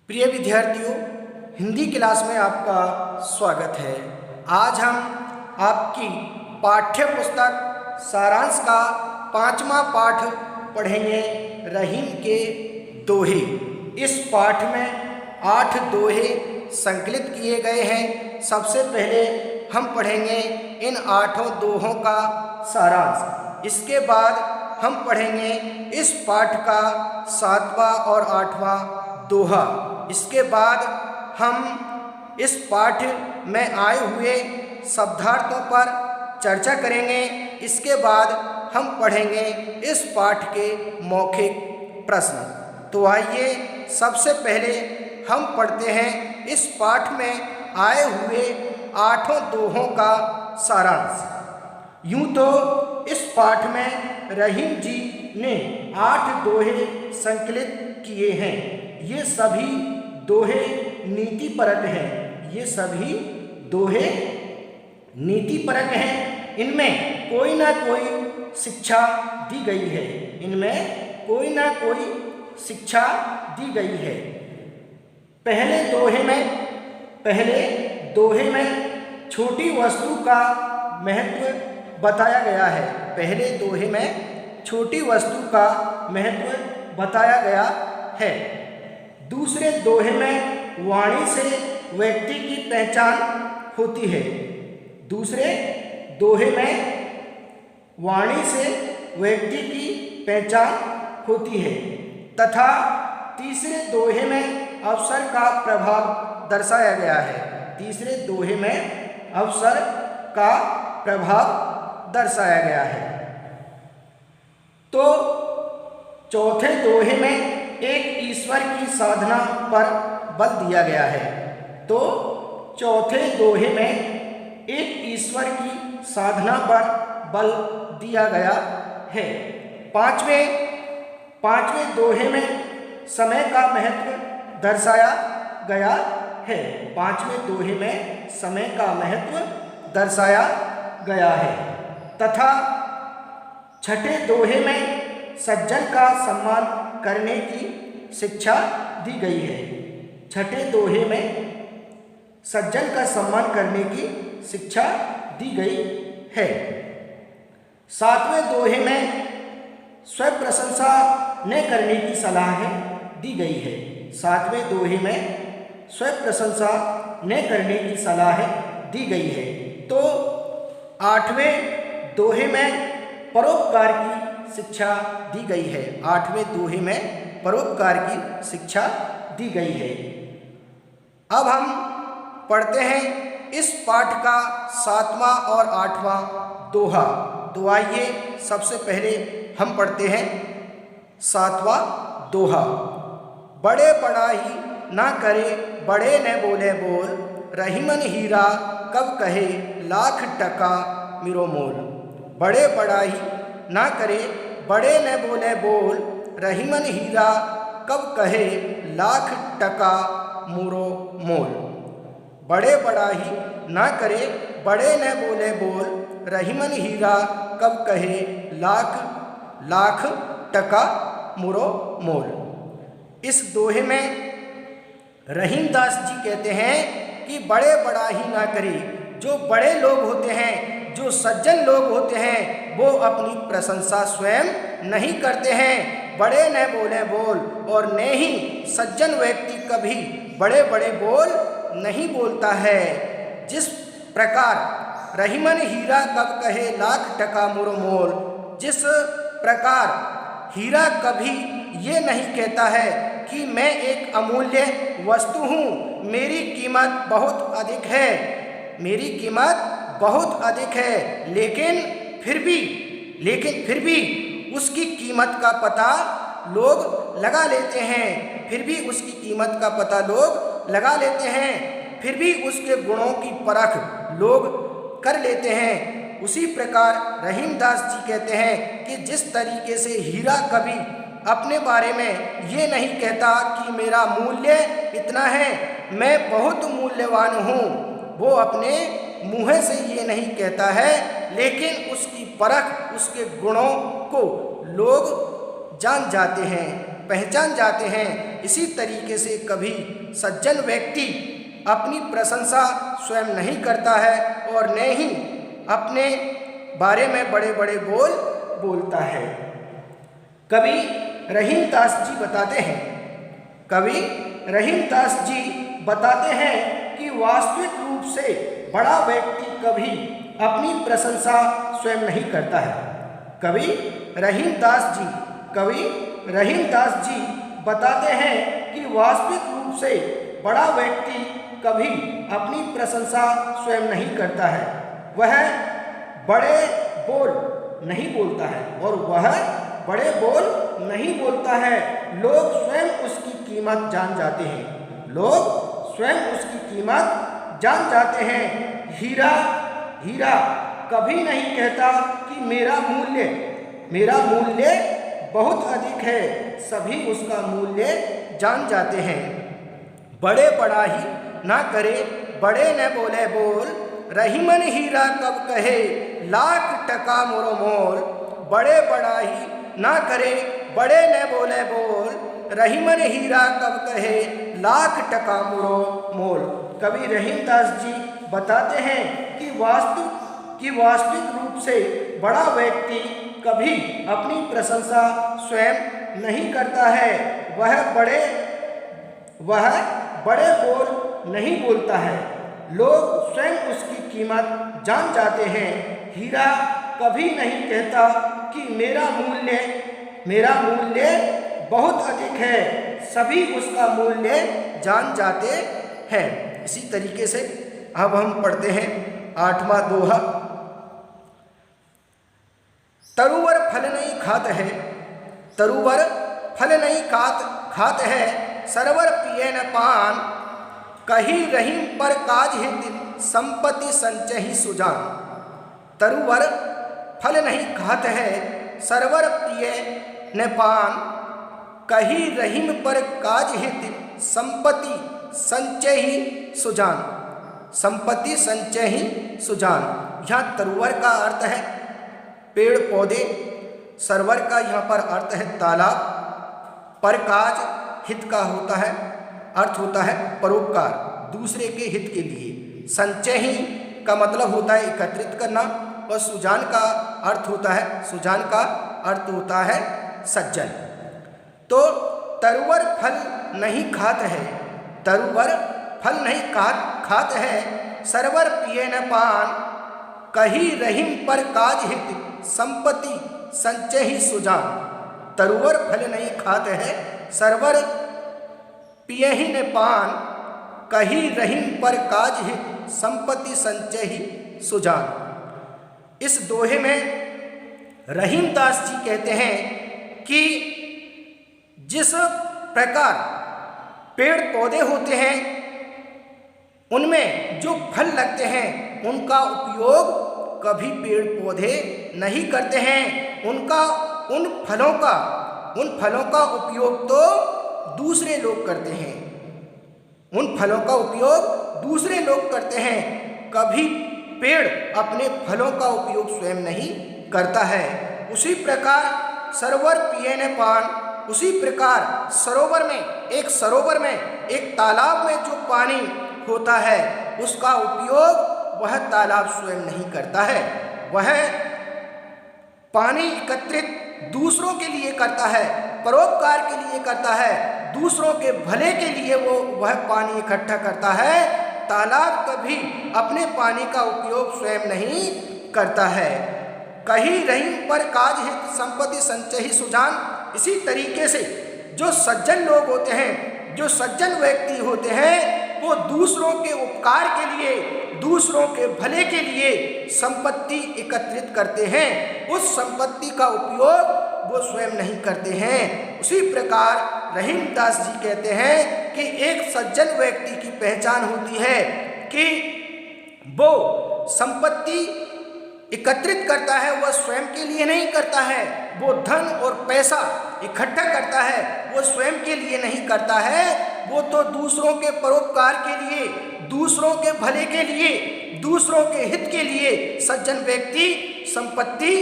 प्रिय विद्यार्थियों, हिंदी क्लास में आपका स्वागत है। आज हम आपकी पाठ्य पुस्तक सारांश का 5वां पाठ पढ़ेंगे, रहीम के दोहे। इस पाठ में 8 दोहे संकलित किए गए हैं। सबसे पहले हम पढ़ेंगे इन 8 दोहों का सारांश। इसके बाद हम पढ़ेंगे इस पाठ का 7वां और 8वां दोहा। इसके बाद हम इस पाठ में आए हुए शब्दार्थों पर चर्चा करेंगे। इसके बाद हम पढ़ेंगे इस पाठ के मौखिक प्रश्न। तो आइए सबसे पहले हम पढ़ते हैं इस पाठ में आए हुए 8 दोहों का सारांश। यूं तो इस पाठ में रहीम जी ने 8 दोहे संकलित किए हैं। ये सभी दोहे नीतिपरक हैं। ये सभी दोहे नीतिपरक हैं। इनमें कोई ना कोई शिक्षा दी गई है। इनमें कोई ना कोई शिक्षा दी गई है। पहले दोहे में छोटी वस्तु का महत्व बताया गया है। पहले दोहे में छोटी वस्तु का महत्व बताया गया है। दूसरे दोहे में वाणी से व्यक्ति की पहचान होती है। दूसरे दोहे में वाणी से व्यक्ति की पहचान होती है तथा तीसरे दोहे में अवसर का प्रभाव दर्शाया गया है। तीसरे दोहे में अवसर का प्रभाव दर्शाया गया है। तो चौथे दोहे में एक ईश्वर की साधना पर बल दिया गया है। तो चौथे दोहे में एक ईश्वर की साधना पर बल दिया गया है। पांचवें दोहे में समय का महत्व दर्शाया गया है। पांचवें दोहे में समय का महत्व दर्शाया गया है तथा छठे दोहे में सज्जन का सम्मान करने की शिक्षा दी गई है। छठे दोहे में सज्जन का सम्मान करने की शिक्षा दी गई है। 7वें दोहे में स्वयं प्रशंसा न करने की सलाह दी गई है। 7वें दोहे में स्वयं प्रशंसा न करने की सलाह दी गई है। तो 8वें दोहे में परोपकार की शिक्षा दी गई है। 8वें दोहे में परोपकार की शिक्षा दी गई है। अब हम पढ़ते हैं इस पाठ का 7वां और 8वां दोहा। तो आइए सबसे पहले हम पढ़ते हैं 7वां दोहा। बड़े बड़ाई ना करे, बड़े न बोले बोल, रहीमन हीरा कब कहे, लाख टका मिरो मोल। बड़े बड़ाई ना करे, बड़े न बोले बोल, रहीमन हीरा कब कहे, लाख टका मुरो मोल। बड़े बड़ाई ना करे, बड़े न बोले बोल, रहीमन हीरा कब कहे, लाख टका मुरो मोल। इस दोहे में रहीम दास जी कहते हैं कि बड़े बड़ाई ना करे। जो बड़े लोग होते हैं, जो सज्जन लोग होते हैं, वो अपनी प्रशंसा स्वयं नहीं करते हैं। बड़े न बोले बोल, और न ही सज्जन व्यक्ति कभी बड़े बड़े बोल नहीं बोलता है। जिस प्रकार रहीमन हीरा कब कहे, लाख टका मुरो मोल, जिस प्रकार हीरा कभी ये नहीं कहता है कि मैं एक अमूल्य वस्तु हूँ, मेरी कीमत बहुत अधिक है, मेरी कीमत बहुत अधिक है, लेकिन फिर भी उसकी कीमत का पता लोग लगा लेते हैं। फिर भी उसकी कीमत का पता लोग लगा लेते हैं। फिर भी उसके गुणों की परख लोग कर लेते हैं। उसी प्रकार रहीम दास जी कहते हैं कि जिस तरीके से हीरा कभी अपने बारे में ये नहीं कहता कि मेरा मूल्य इतना है, मैं बहुत मूल्यवान हूँ, वो अपने मुँह से ये नहीं कहता है, लेकिन उसकी परख, उसके गुणों को लोग जान जाते हैं। पहचान जाते हैं। इसी तरीके से कभी सज्जन व्यक्ति अपनी प्रशंसा स्वयं नहीं करता है और न ही अपने बारे में बड़े बड़े बोल बोलता है। कवि रहीमदास जी बताते हैं, कवि रहीमदास जी बताते हैं कि वास्तविक रूप से बड़ा व्यक्ति कभी अपनी प्रशंसा स्वयं नहीं करता है। कवि रहीमदास जी बताते हैं कि वास्तविक रूप से बड़ा व्यक्ति कभी अपनी प्रशंसा स्वयं नहीं करता है। वह बड़े बोल नहीं बोलता है और वह बड़े बोल नहीं बोलता है। लोग स्वयं उसकी कीमत जान जाते हैं। लोग स्वयं उसकी कीमत जान जाते हैं। हीरा कभी नहीं कहता कि मेरा मूल्य बहुत अधिक है। सभी उसका मूल्य जान जाते हैं। बड़े बड़ा ही ना करे, बड़े न बोले बोल, रहीमन हीरा कब कहे, लाख टका मोरो मोल। बड़े बड़ा ही ना करे, बड़े न बोले बोल, रहीमन हीरा कब कहे, लाख टका मोरो मोल। कवि रहीमदास जी बताते हैं कि वास्तविक रूप से बड़ा व्यक्ति कभी अपनी प्रशंसा स्वयं नहीं करता है। वह बड़े बोल नहीं बोलता है। लोग स्वयं उसकी कीमत जान जाते हैं। हीरा कभी नहीं कहता कि मेरा मूल्य बहुत अधिक है। सभी उसका मूल्य जान जाते हैं। इसी तरीके से अब हम पढ़ते हैं 8वां दोहा। तरुवर फल नहीं खात है, सरवर पिए न पान। कही रहीम पर काज हित, संपत्ति संचहि सुजान। तरुवर फल नहीं खात है, सरवर पिए न पान। कही रहीम पर काज हित, संपत्ति संचहि सुजान। संपत्ति संचहि सुजान। यहाँ तरुवर का अर्थ है पेड़ पौधे, सरवर का यहाँ पर अर्थ है तालाब, परकाज हित का अर्थ होता है परोपकार, दूसरे के हित के लिए। संचय का मतलब होता है एकत्रित करना और सुजान का अर्थ होता है सज्जन। तो तरुवर फल नहीं खात है, सरवर पिए न पान। कही रहीम पर काज हित, संपत्ति संचहि सुजान। तरुवर फल नहीं खात है, सरवर पिए ही न पान। कही रहीम पर काज हित, संपत्ति संचहि सुजान। इस दोहे में रहीमदास जी कहते हैं कि जिस प्रकार पेड़ पौधे होते हैं उनमें जो फल लगते हैं उनका उपयोग कभी पेड़ पौधे नहीं करते हैं। उन फलों का उपयोग तो दूसरे लोग करते हैं। कभी पेड़ अपने फलों का उपयोग स्वयं नहीं करता है। उसी प्रकार सरवर पिए न पान, उसी प्रकार सरोवर में एक तालाब में जो पानी होता है उसका उपयोग वह तालाब स्वयं नहीं करता है। वह पानी एकत्रित दूसरों के लिए करता है, परोपकार के लिए करता है, दूसरों के भले के लिए वह पानी इकट्ठा करता है। तालाब कभी अपने पानी का उपयोग स्वयं नहीं करता है। कही रहीम पर काज हित, संपत्ति संचहि सुजान। इसी तरीके से जो सज्जन लोग होते हैं, जो सज्जन व्यक्ति होते हैं, वो दूसरों के उपकार के लिए, दूसरों के भले के लिए संपत्ति एकत्रित करते हैं। उस संपत्ति का उपयोग वो स्वयं नहीं करते हैं। उसी प्रकार रहीमदास जी कहते हैं कि एक सज्जन व्यक्ति की पहचान होती है कि वो संपत्ति एकत्रित करता है, वह स्वयं के लिए नहीं करता है। वो धन और पैसा इकट्ठा करता है, वो स्वयं के लिए नहीं करता है। वो तो दूसरों के परोपकार के लिए, दूसरों के भले के लिए, दूसरों के हित के लिए सज्जन व्यक्ति संपत्ति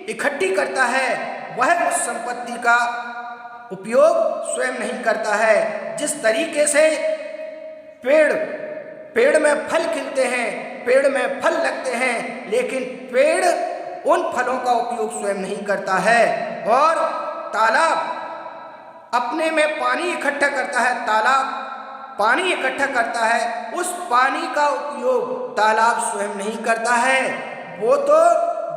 इकट्ठी करता है। वह उस संपत्ति का उपयोग स्वयं नहीं करता है। जिस तरीके से पेड़ में फल खिलते हैं, पेड़ में फल लगते हैं, लेकिन पेड़ उन फलों का उपयोग स्वयं नहीं करता है। और तालाब अपने में पानी इकट्ठा करता है, तालाब पानी इकट्ठा करता है, उस पानी का उपयोग तालाब स्वयं नहीं करता है। वो तो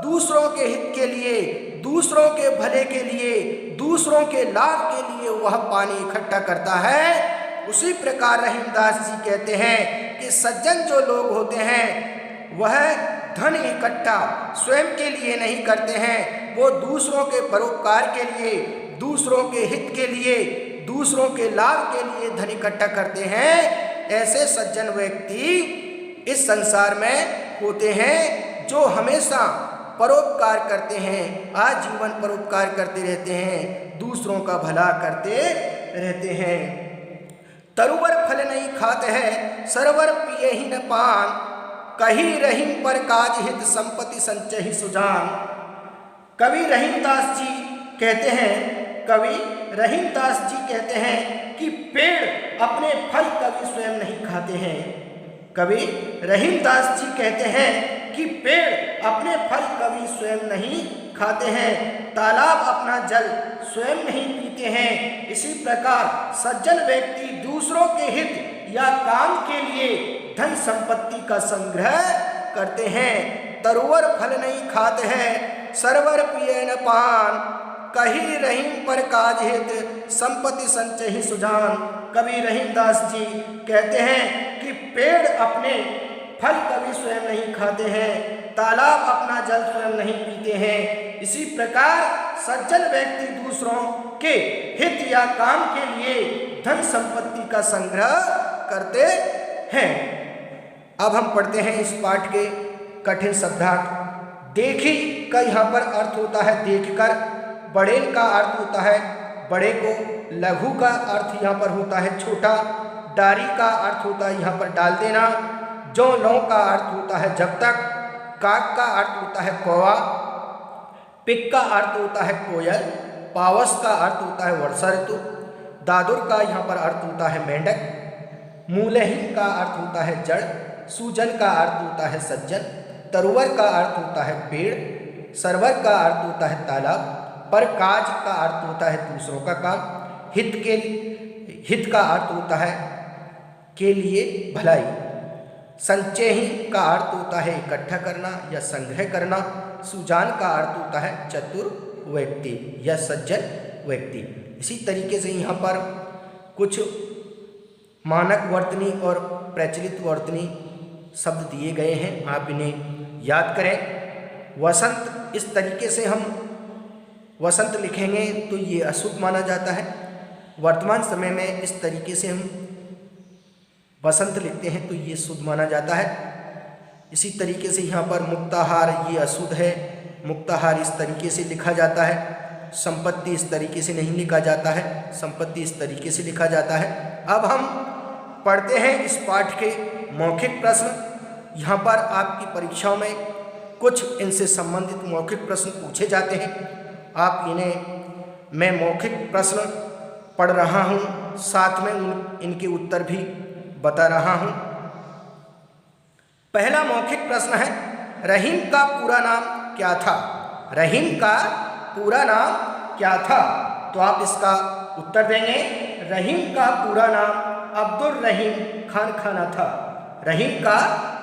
दूसरों के हित के लिए, दूसरों के भले के लिए, दूसरों के लाभ के लिए वह पानी इकट्ठा करता है। उसी प्रकार रहीमदास जी कहते हैं कि सज्जन जो लोग होते हैं वह धन इकट्ठा स्वयं के लिए नहीं करते हैं, वो दूसरों के परोपकार के लिए, दूसरों के हित के लिए, दूसरों के लाभ के लिए धन इकट्ठा करते हैं। ऐसे सज्जन व्यक्ति इस संसार में होते हैं जो हमेशा परोपकार करते हैं, आजीवन परोपकार करते रहते हैं, दूसरों का भला करते रहते हैं। तरुवर फल नहीं खाते हैं, सरवर पिए ही न पान, कही रहीम पर काज हित संपत्ति संचय सुजान। कवि रहीमदास जी कहते हैं, कवि रहीमदास जी कहते हैं कि पेड़ अपने फल कभी स्वयं नहीं खाते हैं। कवि रहीमदास जी कहते हैं कि पेड़ अपने फल कभी स्वयं नहीं खाते हैं, तालाब अपना जल स्वयं नहीं पीते हैं। इसी प्रकार सज्जन व्यक्ति दूसरों के हित या काम के लिए धन संपत्ति का संग्रह करते हैं। तरुवर फल नहीं खाते हैं, सरवर पिए न पान, कही रहीम पर काज हित संपत्ति संचय ही सुजान। कवि रहीमदास जी कहते हैं कि पेड़ अपने फल कभी स्वयं नहीं खाते हैं, तालाब अपना जल स्वयं नहीं पीते हैं। इसी प्रकार सज्जन व्यक्ति दूसरों के हित या काम के लिए धन संपत्ति का संग्रह करते हैं। अब हम पढ़ते हैं इस पाठ के कठिन शब्दार्थ। देखी का यहाँ पर अर्थ होता है देखकर, बड़ेल का अर्थ होता है बड़े को, लघु का अर्थ यहाँ पर होता है छोटा, डारी का अर्थ होता है यहाँ पर डाल देना, जो लौ का अर्थ होता है जब तक, काक का अर्थ होता है कौवा, पिक का अर्थ होता है कोयल, पावस का अर्थ होता है वर्षा ऋतु, दादुर का यहाँ पर अर्थ होता है मेंढक, मूलहीन का अर्थ होता है जड़, सूजन का अर्थ होता है सज्जन, तरुवर का अर्थ होता है पेड़, सरवर का अर्थ होता है तालाब, पर काज का अर्थ होता है दूसरों का काम, हित का अर्थ होता है के लिए भलाई, संचय ही का अर्थ होता है इकट्ठा करना या संग्रह करना, सुजान का अर्थ होता है चतुर व्यक्ति या सज्जन व्यक्ति। इसी तरीके से यहाँ पर कुछ मानक वर्तनी और प्रचलित वर्तनी शब्द दिए गए हैं, आप इन्हें याद करें। वसंत, इस तरीके से हम वसंत लिखेंगे तो ये अशुभ माना जाता है। वर्तमान समय में इस तरीके से हम वसंत लिखते हैं तो ये शुद्ध माना जाता है। इसी तरीके से यहाँ पर मुक्ताहार ये अशुद्ध है, मुक्ताहार इस तरीके से लिखा जाता है। संपत्ति इस तरीके से नहीं लिखा जाता है, संपत्ति इस तरीके से लिखा जाता है। अब हम पढ़ते हैं इस पाठ के मौखिक प्रश्न। यहाँ पर आपकी परीक्षाओं में कुछ इनसे संबंधित मौखिक प्रश्न पूछे जाते हैं। आप इन्हें, मैं मौखिक प्रश्न पढ़ रहा हूँ, साथ में इनके उत्तर भी बता रहा हूँ। पहला मौखिक प्रश्न है, रहीम का पूरा नाम क्या था? रहीम का पूरा नाम क्या था? तो आप इसका उत्तर देंगे, रहीम का पूरा नाम अब्दुल रहीम खान खाना था। रहीम का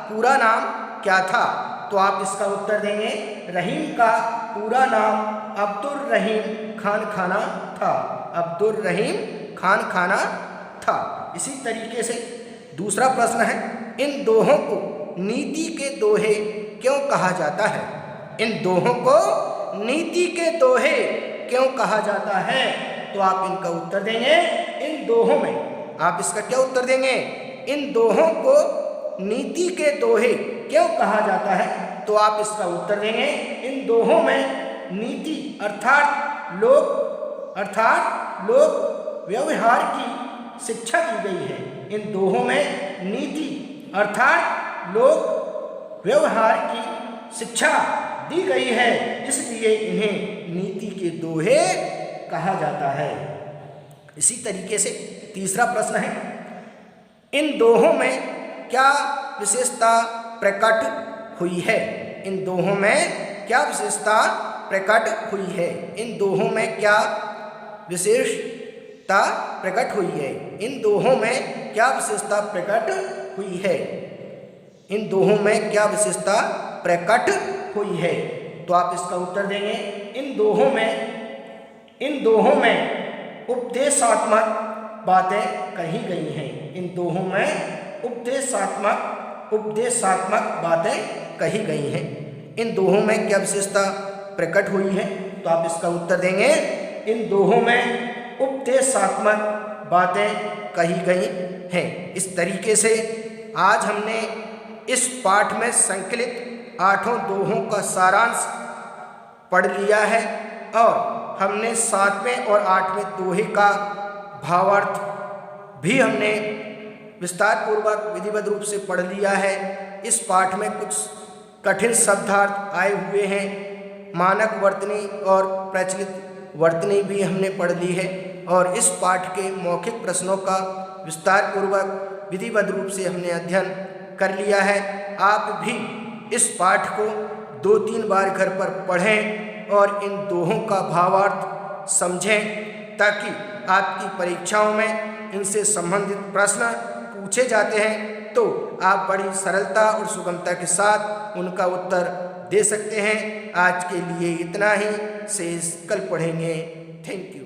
पूरा नाम क्या था? तो आप इसका उत्तर देंगे, रहीम का पूरा नाम अब्दुल रहीम खान खाना था। अब्दुल रहीम खान खाना था। इसी तरीके से दूसरा प्रश्न है, इन दोहों को नीति के दोहे क्यों कहा जाता है? इन दोहों को नीति के दोहे क्यों कहा जाता है? तो आप इनका उत्तर देंगे, इन दोहों में, आप इसका क्या उत्तर देंगे? इन दोहों को नीति के दोहे क्यों कहा जाता है? तो आप इसका उत्तर देंगे, इन दोहों में नीति अर्थात लोक व्यवहार की शिक्षा दी गई है। इन दोहों में नीति अर्थात लोक व्यवहार की शिक्षा दी गई है, इसलिए इन्हें नीति के दोहे कहा जाता है। इसी तरीके से तीसरा प्रश्न है, इन दोहों में क्या विशेषता प्रकट हुई है? इन दोहों में क्या विशेषता प्रकट हुई है? इन दोहों में क्या विशेषता प्रकट हुई है? इन दोहों में क्या विशेषता प्रकट हुई है? इन दोहों में क्या विशेषता प्रकट हुई है? तो आप इसका उत्तर देंगे, इन दोहों में उपदेशात्मक बातें कही गई हैं। इन दोहों में उपदेशात्मक बातें कही गई हैं। इन दोहों में क्या विशेषता प्रकट हुई है? तो आप इसका उत्तर देंगे, इन दोहों में उपदेशात्मक बातें कही गई हैं। इस तरीके से आज हमने इस पाठ में संकलित 8 दोहों का सारांश पढ़ लिया है और हमने 7वें और 8वें दोहे का भावार्थ भी हमने विस्तार पूर्वक विधिवत रूप से पढ़ लिया है। इस पाठ में कुछ कठिन शब्दार्थ आए हुए हैं, मानक वर्तनी और प्रचलित वर्तनी भी हमने पढ़ ली है और इस पाठ के मौखिक प्रश्नों का विस्तार पूर्वक विधिवत रूप से हमने अध्ययन कर लिया है। आप भी इस पाठ को 2-3 बार घर पर पढ़ें और इन दोहों का भावार्थ समझें, ताकि आपकी परीक्षाओं में इनसे संबंधित प्रश्न पूछे जाते हैं तो आप बड़ी सरलता और सुगमता के साथ उनका उत्तर दे सकते हैं। आज के लिए इतना ही, शेष कल पढ़ेंगे। Thank you.